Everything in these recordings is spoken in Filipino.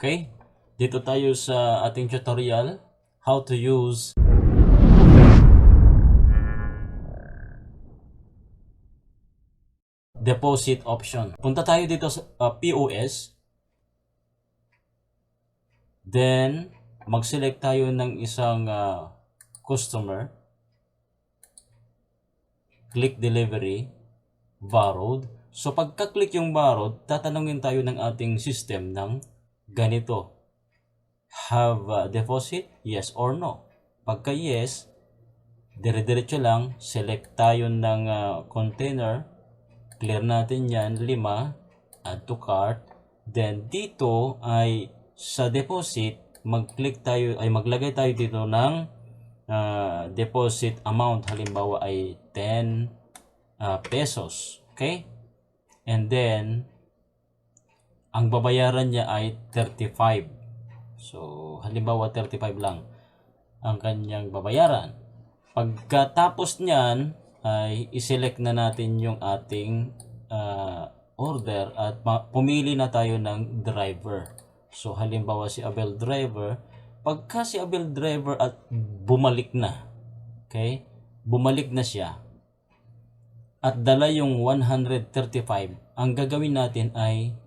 Okay? Dito tayo sa ating tutorial, how to use deposit option. Punta tayo dito sa POS. Then, mag-select tayo ng isang customer. Click delivery, borrowed. So, pagka-click yung borrowed, tatanungin tayo ng ating system ng ganito. Have deposit? Yes or no? Pagka yes, dire-diretso lang, select tayo ng container, clear natin yan, 5, add to cart, then dito ay sa deposit, mag-click tayo, ay maglagay tayo dito ng deposit amount, halimbawa ay 10 pesos, okay? And then, ang babayaran niya ay 35. So, halimbawa 35 lang ang kanyang babayaran. Pagkatapos niyan, ay iselect na natin yung ating order at pumili na tayo ng driver. So, halimbawa si Abel driver, pagka si Abel driver at bumalik na, okay? Bumalik na siya at dala yung 135, ang gagawin natin ay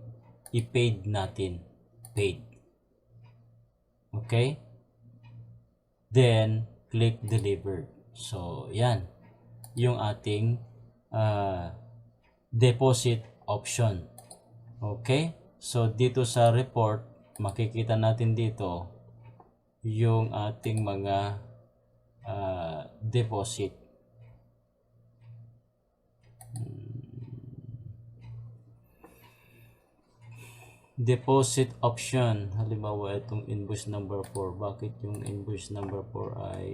i-paid natin. Paid. Okay? Then, click delivered. So, yan. Yung ating deposit option. Okay? So, dito sa report, makikita natin dito yung ating mga deposit. Deposit option. Halimbawa, itong invoice number 4. Bakit yung invoice number 4 ay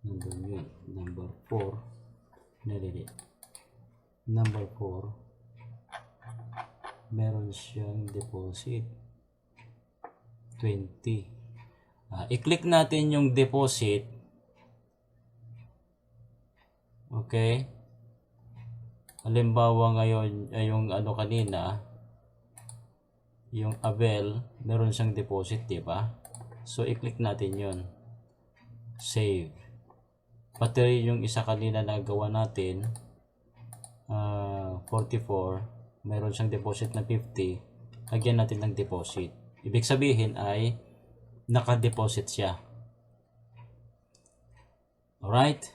nandun yun? Number 4. Number 4. Meron siyang deposit. 20. I-click natin yung deposit. Okay? Halimbawa ngayon, yung kanina, yung Abel, meron siyang deposit, di ba? So, i-click natin yun. Save. Pati yung isa kanina na gawa natin, 44, meron siyang deposit na 50, lagyan natin ng deposit. Ibig sabihin ay naka-deposit siya. Alright?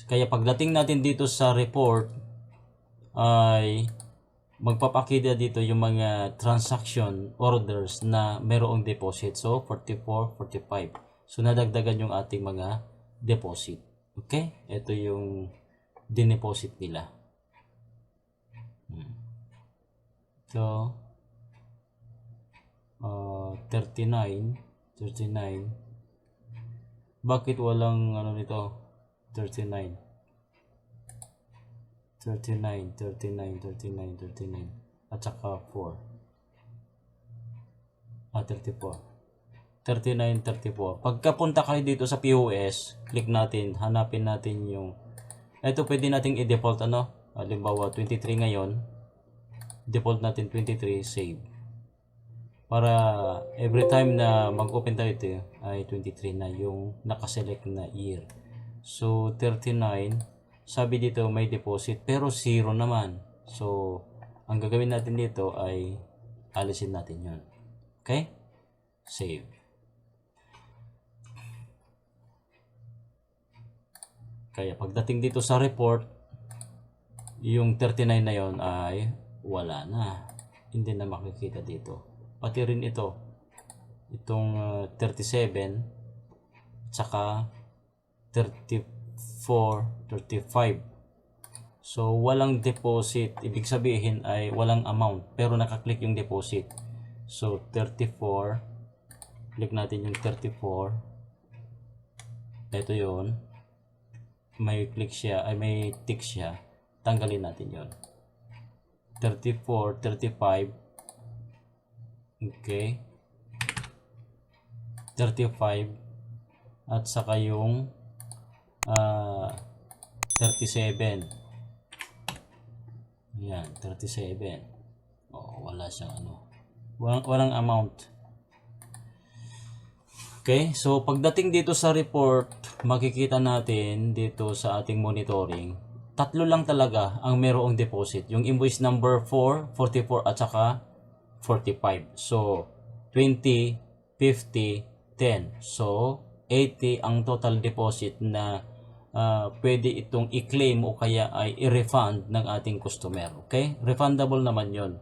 Kaya pagdating natin dito sa report, ay magpapakita dito yung mga transaction orders na mayroong deposit. So, 44, 45. So, nadagdagan yung ating mga deposit. Okay? Ito yung dineposit nila. So, 39. Bakit walang nito? 39. 39 at saka 4 34 pagkapunta kayo dito sa POS, click natin, hanapin natin yung ito, pwede nating i-default halimbawa 23 ngayon, default natin 23, save para every time na mag-open tayo ito ay 23 na yung nakaselect na year. So 39, sabi dito may deposit pero 0 naman. So, ang gagawin natin dito ay alisin natin yun. Okay? Save. Kaya pagdating dito sa report, yung 39 na yon ay wala na. Hindi na makikita dito. Pati rin ito. Itong 37 saka 34, 35. So, walang deposit. Ibig sabihin ay walang amount. Pero nakaklik yung deposit. So, 34. Click natin yung 34. Ito yun. May click siya, ay may tick siya. Tanggalin natin yun. 34, 35. Okay. 35. At saka yung 37. Ayan, 37. Oh, wala siyang Walang amount. Okay, so pagdating dito sa report, makikita natin dito sa ating monitoring, tatlo lang talaga ang merong deposit. Yung invoice number 4, 44 at saka 45. So 20, 50, 10. So 80 ang total deposit na pwede itong i-claim o kaya ay i-refund ng ating customer. Okay? Refundable naman yon.